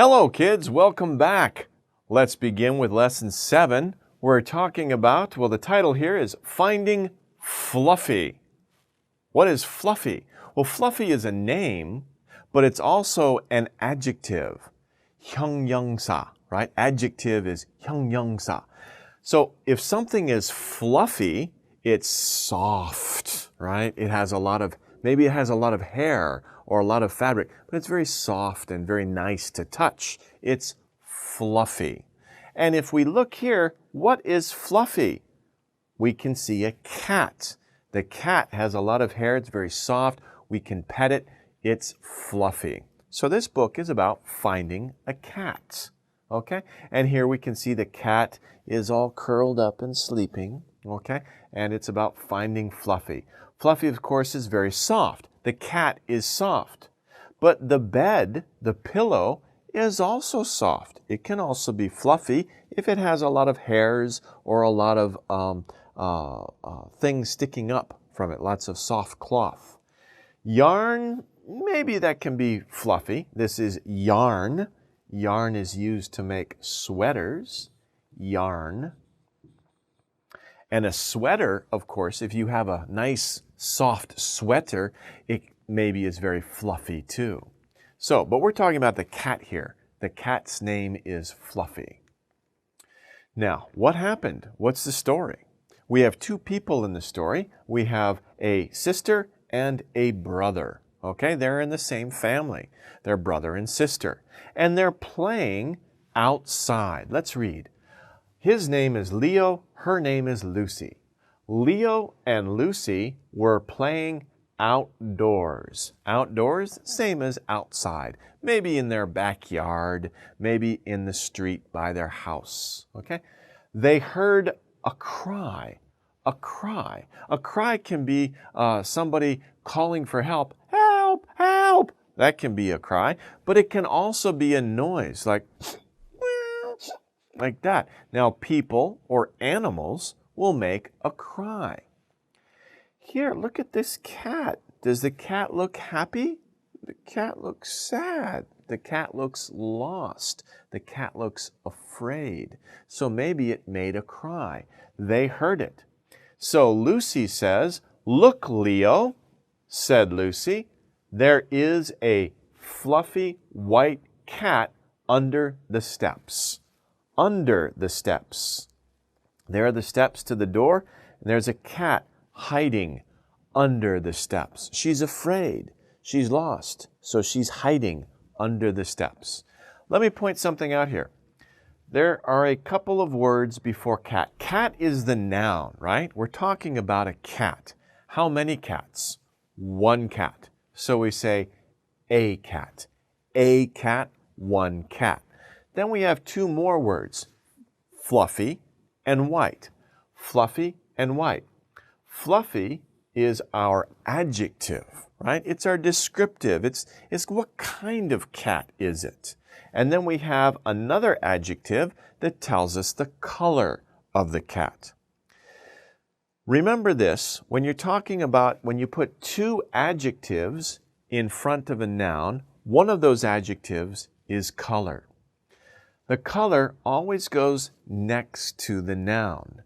Hello kids, welcome back. Let's begin with lesson 7. We're talking about, well, the title here is Finding Fluffy. What is fluffy? Well, fluffy is a name, but it's also an adjective. 형용사, right? Adjective is 형용사. So if something is fluffy, it's soft, right? Maybe it has a lot of hair or a lot of fabric, but it's very soft and very nice to touch. It's fluffy. And if we look here, what is fluffy? We can see a cat. The cat has a lot of hair. It's very soft. We can pet it. It's fluffy. So this book is about finding a cat. Okay? And here we can see the cat is all curled up and sleeping. Okay? And it's about finding Fluffy. Fluffy, of course, is very soft. The cat is soft. But the bed, the pillow, is also soft. It can also be fluffy if it has a lot of hairs or a lot of things sticking up from it, lots of soft cloth. Yarn, maybe that can be fluffy. This is yarn. Yarn is used to make sweaters. Yarn. And a sweater, of course, if you have a nice soft sweater, it maybe is very fluffy too. So, but we're talking about the cat here. The cat's name is Fluffy. Now, what happened? What's the story? We have two people in the story. We have a sister and a brother. Okay, they're in the same family. They're brother and sister. And they're playing outside. Let's read. His name is Leo. Her name is Lucy. Leo and Lucy were playing outdoors. Outdoors, same as outside. Maybe in their backyard, maybe in the street by their house. Okay? They heard a cry. A cry. A cry can be somebody calling for help. Help! Help! That can be a cry. But it can also be a noise like that. Now, people or animals will make a cry. Here, look at this cat. Does the cat look happy? The cat looks sad. The cat looks lost. The cat looks afraid. So maybe it made a cry. They heard it. So Lucy says, "Look, Leo," said Lucy, "there is a fluffy white cat under the steps." Under the steps. There are the steps to the door, and there's a cat hiding under the steps. She's afraid. She's lost, so she's hiding under the steps. Let me point something out here. There are a couple of words before cat. Cat is the noun, right? We're talking about a cat. How many cats? One cat. So we say a cat. A cat, one cat. Then we have two more words, fluffy and white. Fluffy and white. Fluffy is our adjective, right? It's our descriptive. It's what kind of cat is it? And then we have another adjective that tells us the color of the cat. Remember this, when you're talking about, when you put two adjectives in front of a noun, one of those adjectives is color. The color always goes next to the noun.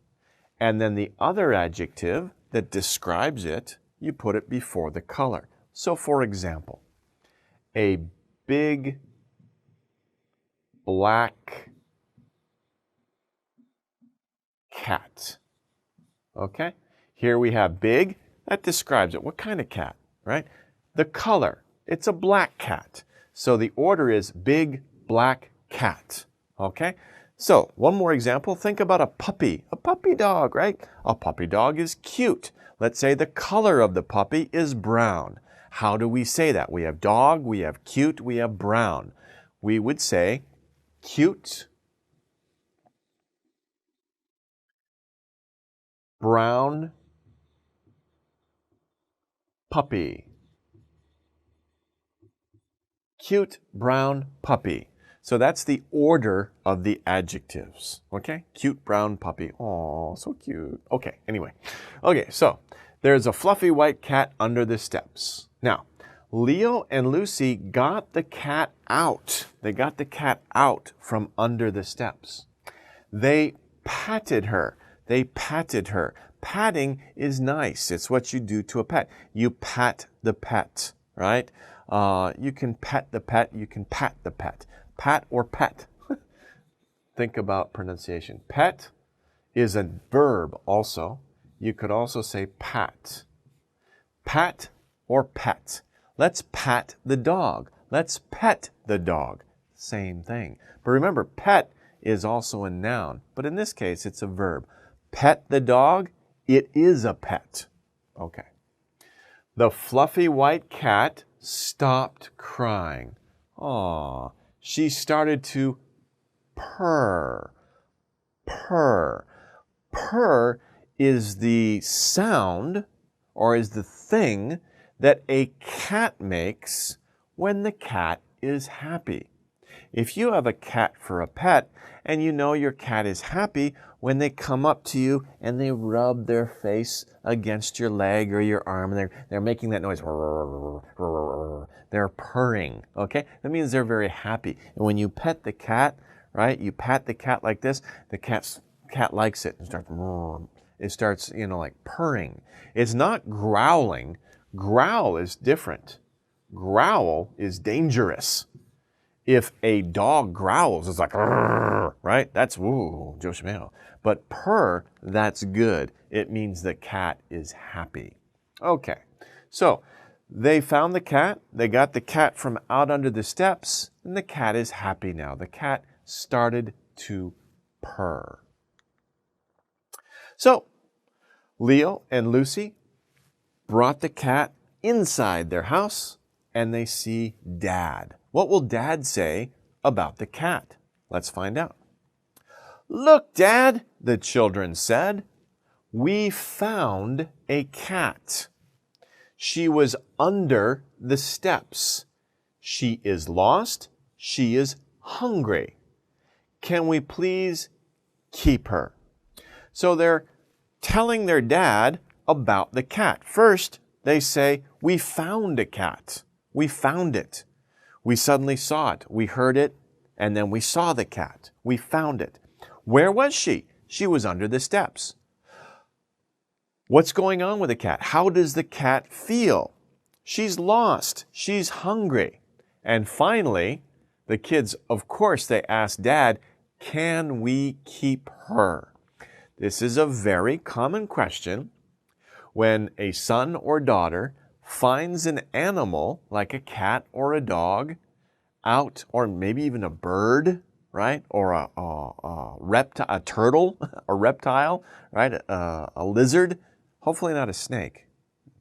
And then the other adjective that describes it, you put it before the color. So for example, a big black cat. Okay? Here we have big. That describes it. What kind of cat, right? The color. It's a black cat. So the order is big black cat. Okay? So, one more example. Think about a puppy dog, right? A puppy dog is cute. Let's say the color of the puppy is brown. How do we say that? We have dog, we have cute, we have brown. We would say cute, brown, puppy. Cute, brown, puppy. So that's the order of the adjectives, okay? Cute brown puppy. Oh, so cute. Okay, anyway. Okay, so there's a fluffy white cat under the steps. Now, Leo and Lucy got the cat out. They got the cat out from under the steps. They patted her. They patted her. Patting is nice. It's what you do to a pet. You pat the pet, right? You can pet the pet. You can pat the pet. Pat or pet. Think about pronunciation. Pet is a verb also. You could also say pat. Pat or pet. Let's pat the dog. Let's pet the dog. Same thing. But remember, pet is also a noun. But in this case, it's a verb. Pet the dog, it is a pet. Okay. The fluffy white cat stopped crying. Aw, she started to purr. Purr. Purr is the sound or is the thing that a cat makes when the cat is happy. If you have a cat for a pet and you know your cat is happy, when they come up to you and they rub their face against your leg or your arm, and they're making that noise. They're purring, okay? That means they're very happy. And when you pet the cat, right, you pat the cat like this, the cat likes it and starts, like purring. It's not growling. Growl is different. Growl is dangerous. If a dog growls, it's like, right? That's, woo, 조심해요. But purr, that's good. It means the cat is happy. Okay, so they found the cat. They got the cat from out under the steps, and the cat is happy now. The cat started to purr. So, Leo and Lucy brought the cat inside their house, and they see Dad. What will Dad say about the cat? Let's find out. Look, Dad, the children said. We found a cat. She was under the steps. She is lost. She is hungry. Can we please keep her? So they're telling their dad about the cat. First, they say, we found a cat. We found it. We suddenly saw it. We heard it, and then we saw the cat. We found it. Where was she? She was under the steps. What's going on with the cat? How does the cat feel? She's lost. She's hungry. And finally, the kids, of course, they ask Dad, can we keep her? This is a very common question when a son or daughter finds an animal like a cat or a dog out, or maybe even a bird, right? Or a turtle, a reptile, right? A lizard, hopefully not a snake.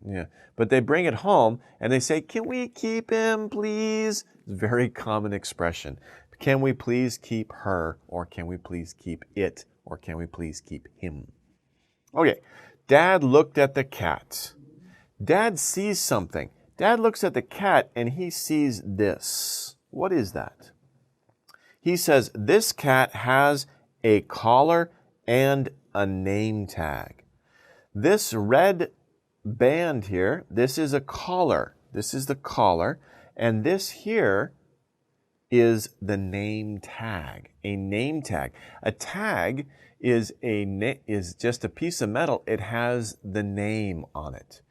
Yeah. But they bring it home and they say, can we keep him, please? It's a very common expression. Can we please keep her? Or can we please keep it? Or can we please keep him? Okay, Dad looked at the cat. Dad sees something. Dad looks at the cat and he sees this. What is that? He says, this cat has a collar and a name tag. This red band here, this is a collar. This is the collar. And this here is the name tag. A name tag. A tag is just a piece of metal. It has the name on it.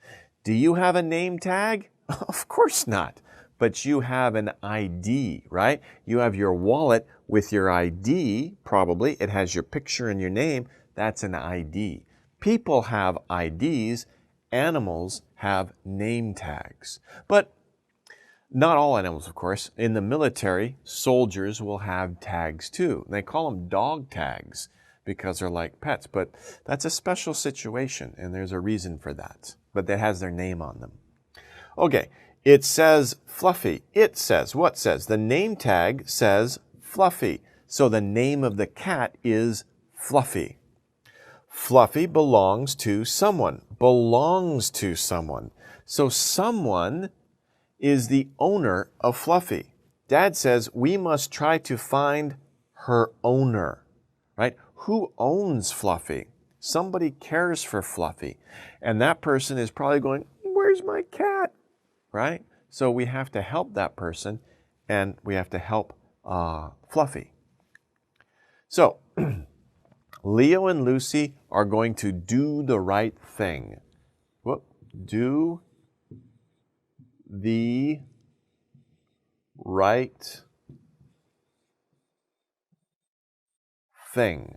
Do you have a name tag? Of course not. But you have an ID, right? You have your wallet with your ID, probably. It has your picture and your name. That's an ID. People have IDs. Animals have name tags. But not all animals, of course. In the military, soldiers will have tags too. They call them dog tags because they're like pets. But that's a special situation, and there's a reason for that. But that has their name on them. Okay, it says Fluffy. It says, what says? The name tag says Fluffy. So the name of the cat is Fluffy. Fluffy belongs to someone. Belongs to someone. So someone is the owner of Fluffy. Dad says we must try to find her owner, right? Who owns Fluffy? Somebody cares for Fluffy. And that person is probably going, where's my cat? Right? So we have to help that person, and we have to help Fluffy. So Leo and Lucy are going to do the right thing. Do the right thing.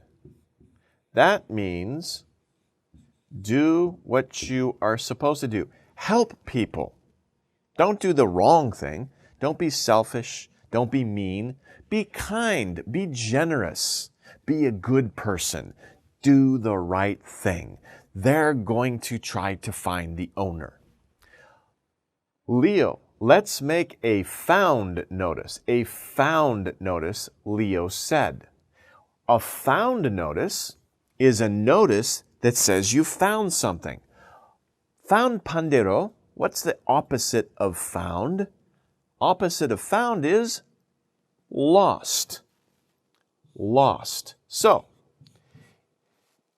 That means do what you are supposed to do. Help people. Don't do the wrong thing. Don't be selfish. Don't be mean. Be kind. Be generous. Be a good person. Do the right thing. They're going to try to find the owner. Leo, let's make a found notice. A found notice, Leo said. A found notice is a notice that says you found something. Found pandero, what's the opposite of found? Opposite of found is lost. Lost. So,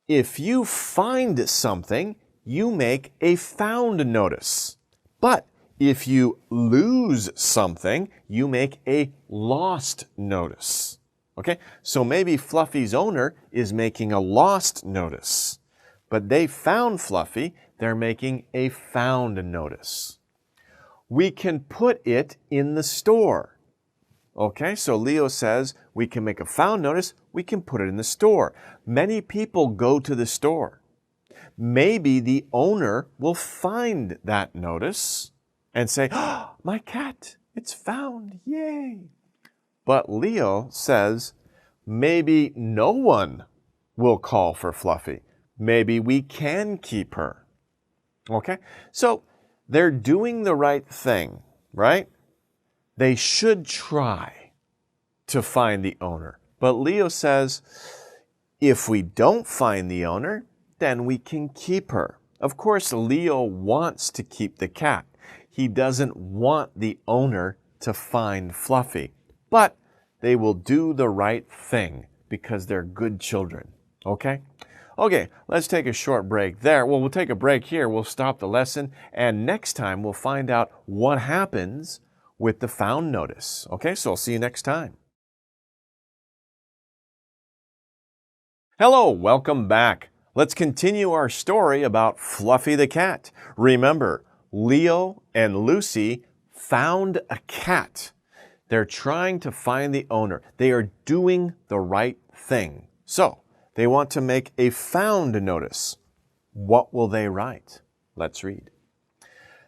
if you find something, you make a found notice. But if you lose something, you make a lost notice. Okay? So maybe Fluffy's owner is making a lost notice. But they found Fluffy, they're making a found notice. We can put it in the store. Okay, so Leo says we can make a found notice, we can put it in the store. Many people go to the store. Maybe the owner will find that notice and say, "Oh, my cat, it's found, yay." But Leo says maybe no one will call for Fluffy. Maybe we can keep her. Okay, so they're doing the right thing, right? They should try to find the owner. But Leo says, if we don't find the owner, then we can keep her. Of course, Leo wants to keep the cat. He doesn't want the owner to find Fluffy. But they will do the right thing because they're good children. Okay? Okay, let's take a short break there. Well, we'll take a break here. We'll stop the lesson. And next time, we'll find out what happens with the found notice. Okay, so I'll see you next time. Hello, welcome back. Let's continue our story about Fluffy the cat. Remember, Leo and Lucy found a cat. They're trying to find the owner. They are doing the right thing. So, they want to make a found notice. What will they write? Let's read.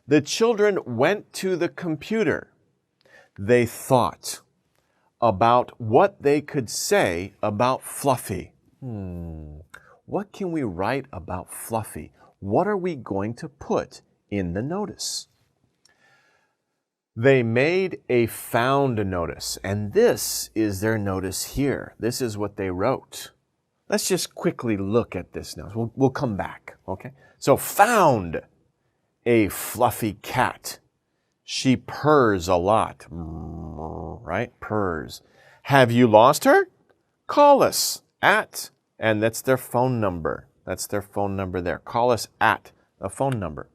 The children went to the computer. They thought about what they could say about Fluffy. What can we write about Fluffy? What are we going to put in the notice? They made a found notice, and this is their notice here. This is what they wrote. Let's just quickly look at this now. We'll come back, okay? So, found a Fluffy cat. She purrs a lot, right? Purrs. Have you lost her? Call us at, and that's their phone number. That's their phone number there. Call us at a phone number.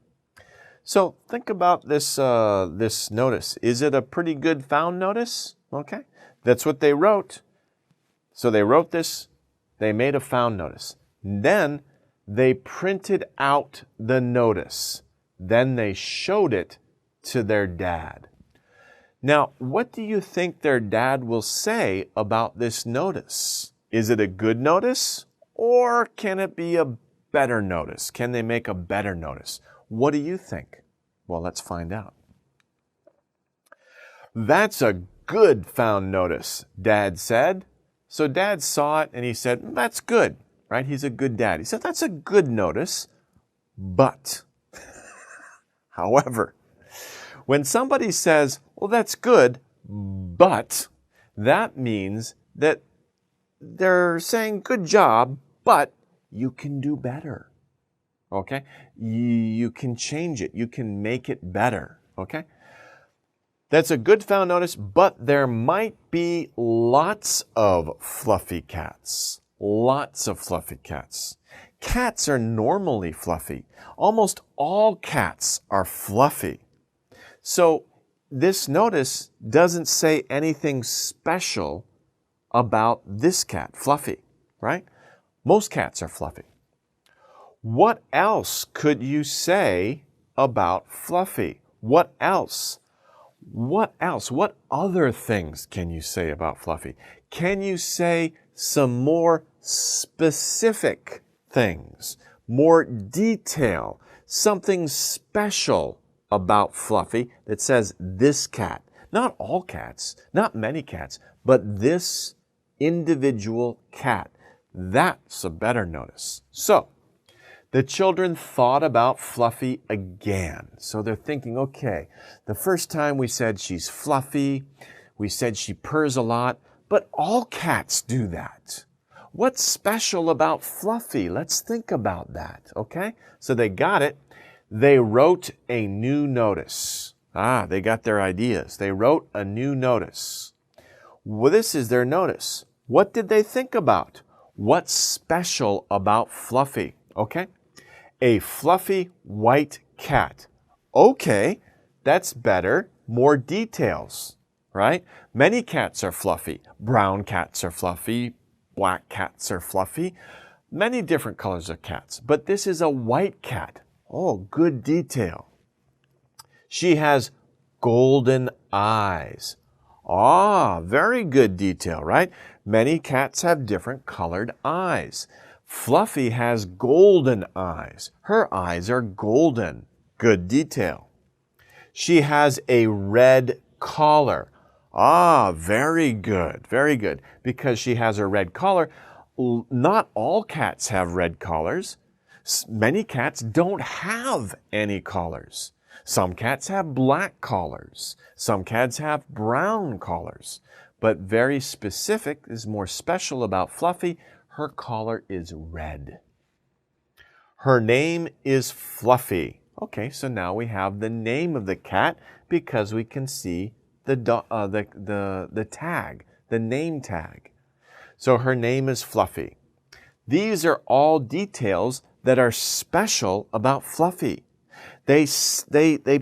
So think about this, this notice. Is it a pretty good found notice? Okay, that's what they wrote. So they wrote this. They made a found notice. Then they printed out the notice. Then they showed it to their dad. Now, what do you think their dad will say about this notice? Is it a good notice, or can it be a better notice? Can they make a better notice? What do you think? Well, let's find out. That's a good found notice, Dad said. So Dad saw it and he said, that's good, right? He's a good dad. He said, that's a good notice, but, however, when somebody says, well, that's good, but, that means that they're saying, good job, but you can do better. Okay? You can change it. You can make it better. Okay? That's a good found notice, but there might be lots of fluffy cats. Lots of fluffy cats. Cats are normally fluffy. Almost all cats are fluffy. So this notice doesn't say anything special about this cat, Fluffy, right? Most cats are fluffy. What else could you say about Fluffy? What else? What else? What other things can you say about Fluffy? Can you say some more specific things, more detail, something special about Fluffy that says this cat? Not all cats, not many cats, but this individual cat. That's a better notice. So, the children thought about Fluffy again. So they're thinking, okay, the first time we said she's fluffy, we said she purrs a lot, but all cats do that. What's special about Fluffy? Let's think about that, okay? So they got it. They wrote a new notice. They got their ideas. They wrote a new notice. Well, this is their notice. What did they think about? What's special about Fluffy? Okay? A fluffy white cat. Okay, that's better. More details, right? Many cats are fluffy. Brown cats are fluffy. Black cats are fluffy. Many different colors of cats. But this is a white cat. Oh, good detail. She has golden eyes. Very good detail, right? Many cats have different colored eyes. Fluffy has golden eyes. Her eyes are golden. Good detail. She has a red collar. Very good, very good. Because she has a red collar, not all cats have red collars. Many cats don't have any collars. Some cats have black collars. Some cats have brown collars. But very specific is more special about Fluffy. Her collar is red. Her name is Fluffy. Okay, so now we have the name of the cat because we can see the tag, the name tag. So her name is Fluffy. These are all details that are special about Fluffy. They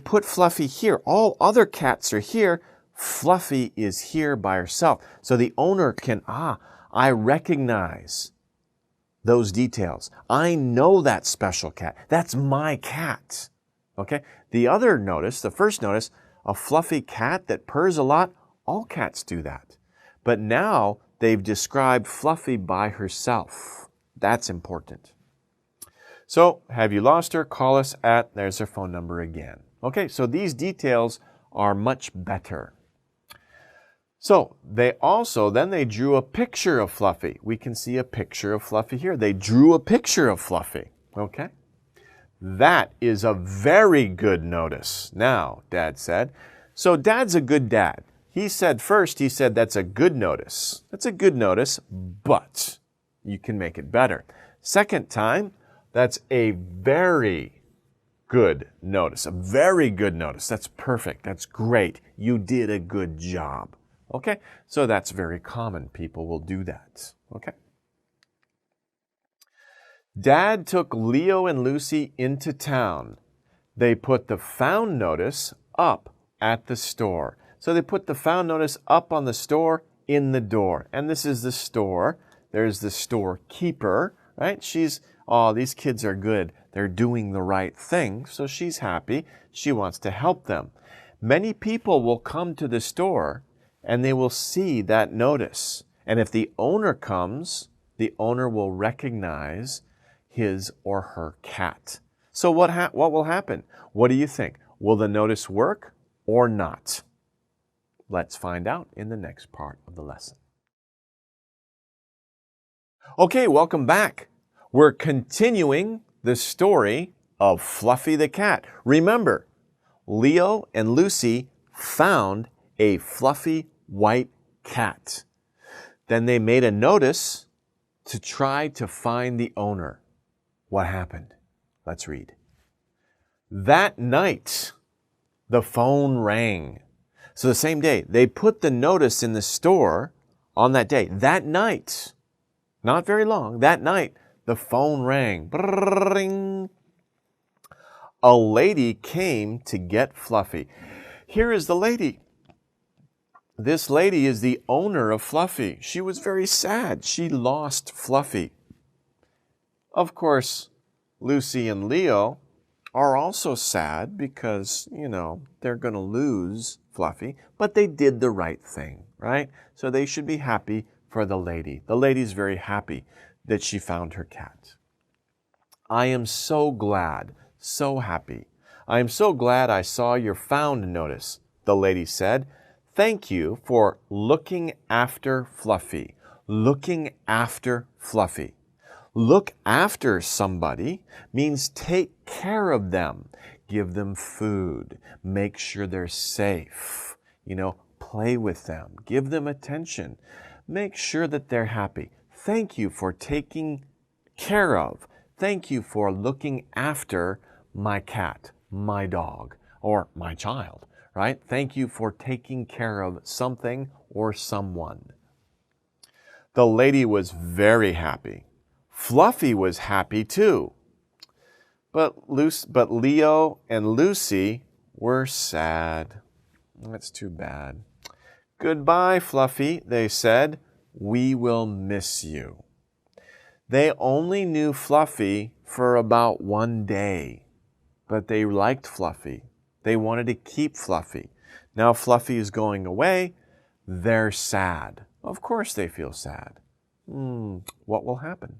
put Fluffy here. All other cats are here. Fluffy is here by herself. So the owner can, I recognize those details. I know that special cat. That's my cat. Okay? The other notice, the first notice, a fluffy cat that purrs a lot, all cats do that. But now they've described Fluffy by herself. That's important. So, have you lost her? Call us at, there's her phone number again. Okay, so these details are much better. So, they drew a picture of Fluffy. We can see a picture of Fluffy here. They drew a picture of Fluffy. Okay? That is a very good notice. Now, Dad said. So, Dad's a good dad. He said that's a good notice. That's a good notice, but you can make it better. Second time, that's a very good notice. A very good notice. That's perfect. That's great. You did a good job. Okay? So that's very common. People will do that. Okay? Dad took Leo and Lucy into town. They put the found notice up at the store. So they put the found notice up on the store in the door. And this is the store. There's the storekeeper, right? These kids are good. They're doing the right thing. So she's happy. She wants to help them. Many people will come to the store and they will see that notice. And if the owner comes, the owner will recognize his or her cat. So what will happen? What do you think? Will the notice work or not? Let's find out in the next part of the lesson. Okay, welcome back. We're continuing the story of Fluffy the cat. Remember, Leo and Lucy found a fluffy white cat. Then they made a notice to try to find the owner. What happened? Let's read. That night, the phone rang. So the same day, they put the notice in the store on that day. That night, not very long, that night, the phone rang. Brrring. A lady came to get Fluffy. Here is the lady. This lady is the owner of Fluffy. She was very sad. She lost Fluffy. Of course, Lucy and Leo are also sad because, they're going to lose Fluffy, but they did the right thing, right? So they should be happy for the lady. The lady's very happy that she found her cat. I am so glad, so happy. I am so glad I saw your found notice, the lady said. Thank you for looking after Fluffy. Looking after Fluffy. Look after somebody means take care of them. Give them food. Make sure they're safe. Play with them. Give them attention. Make sure that they're happy. Thank you for taking care of. Thank you for looking after my cat, my dog, or my child, right? Thank you for taking care of something or someone. The lady was very happy. Fluffy was happy too. But Leo and Lucy were sad. That's too bad. Goodbye, Fluffy, they said. We will miss you. They only knew Fluffy for about 1 day, but they liked Fluffy. They wanted to keep Fluffy. Now Fluffy is going away. They're sad. Of course they feel sad. What will happen?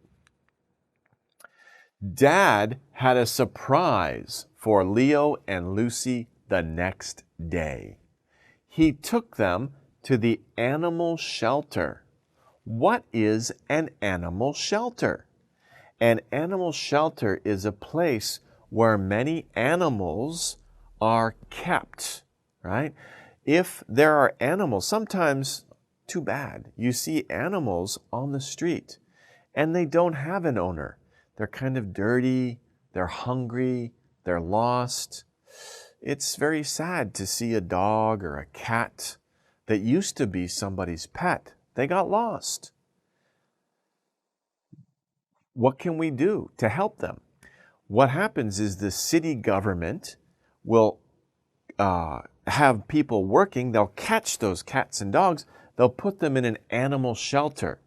Dad had a surprise for Leo and Lucy the next day. He took them to the animal shelter. What is an animal shelter? An animal shelter is a place where many animals are kept, right? If there are animals, sometimes, too bad, you see animals on the street and they don't have an owner. They're kind of dirty, they're hungry, they're lost. It's very sad to see a dog or a cat that used to be somebody's pet. They got lost. What can we do to help them? What happens is the city government will have people working. They'll catch those cats and dogs. They'll put them in an animal shelter.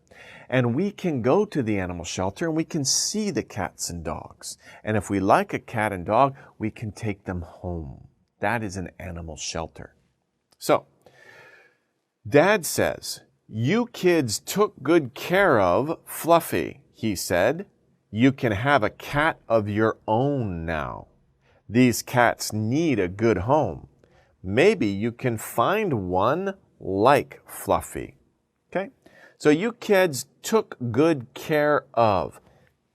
And we can go to the animal shelter and we can see the cats and dogs. And if we like a cat and dog, we can take them home. That is an animal shelter. So, Dad says, you kids took good care of Fluffy, he said. You can have a cat of your own now. These cats need a good home. Maybe you can find one like Fluffy. Okay? So you kids took good care of.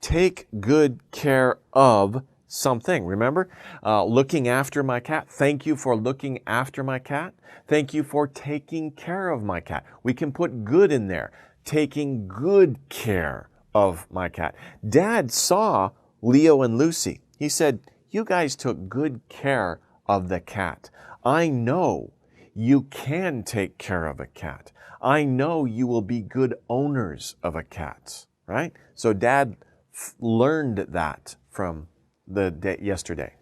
Take good care of something. Remember? Looking after my cat. Thank you for looking after my cat. Thank you for taking care of my cat. We can put good in there. Taking good care of my cat. Dad saw Leo and Lucy. He said, you guys took good care of the cat. I know you can take care of a cat. I know you will be good owners of a cat, right? So Dad learned that from the day yesterday.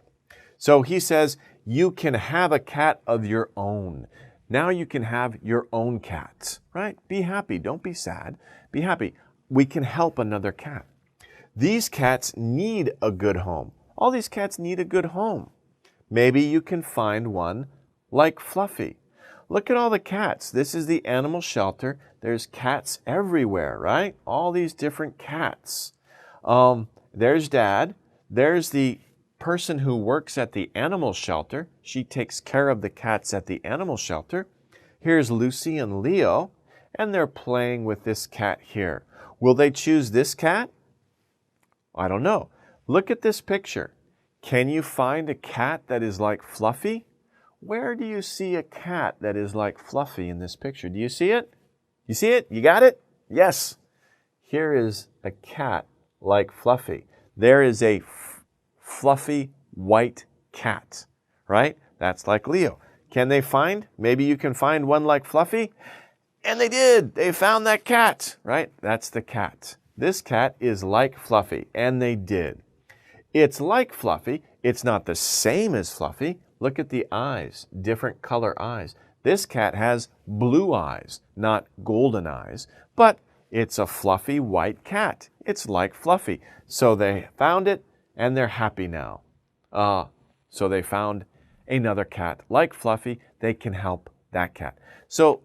So he says, you can have a cat of your own. Now you can have your own cat, right? Be happy. Don't be sad. Be happy. We can help another cat. These cats need a good home. All these cats need a good home. Maybe you can find one like Fluffy. Look at all the cats. This is the animal shelter. There's cats everywhere, right? All these different cats. There's Dad. There's the person who works at the animal shelter. She takes care of the cats at the animal shelter. Here's Lucy and Leo, and they're playing with this cat here. Will they choose this cat? I don't know. Look at this picture. Can you find a cat that is like Fluffy? Where do you see a cat that is like Fluffy in this picture? Do you see it? You see it? You got it? Yes. Here is a cat like Fluffy. There is a fluffy white cat, right? That's like Leo. Can they find? Maybe you can find one like Fluffy. And they did. They found that cat, right? That's the cat. This cat is like Fluffy, and they did. It's like Fluffy. It's not the same as Fluffy, look at the eyes, different color eyes. This cat has blue eyes, not golden eyes, but it's a fluffy white cat. It's like Fluffy. So they found it and they're happy now. So they found another cat like Fluffy. They can help that cat. So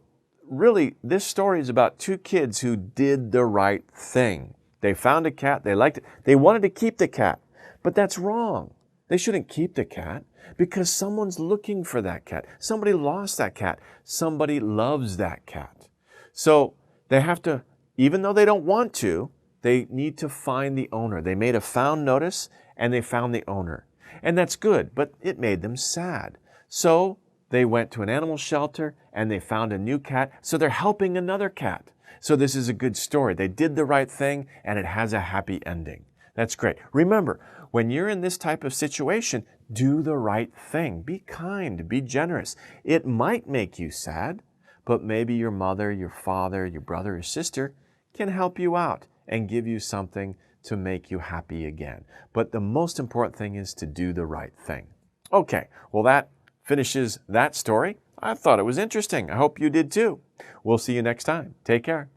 really, this story is about two kids who did the right thing. They found a cat. They liked it. They wanted to keep the cat, but that's wrong. They shouldn't keep the cat because someone's looking for that cat. Somebody lost that cat. Somebody loves that cat. So they have to, even though they don't want to, they need to find the owner. They made a found notice and they found the owner. And that's good, but it made them sad. So they went to an animal shelter and they found a new cat. So they're helping another cat. So this is a good story. They did the right thing and it has a happy ending. That's great. Remember, when you're in this type of situation, do the right thing. Be kind, be generous. It might make you sad, but maybe your mother, your father, your brother or sister can help you out and give you something to make you happy again. But the most important thing is to do the right thing. Okay, well that finishes that story. I thought it was interesting. I hope you did too. We'll see you next time. Take care.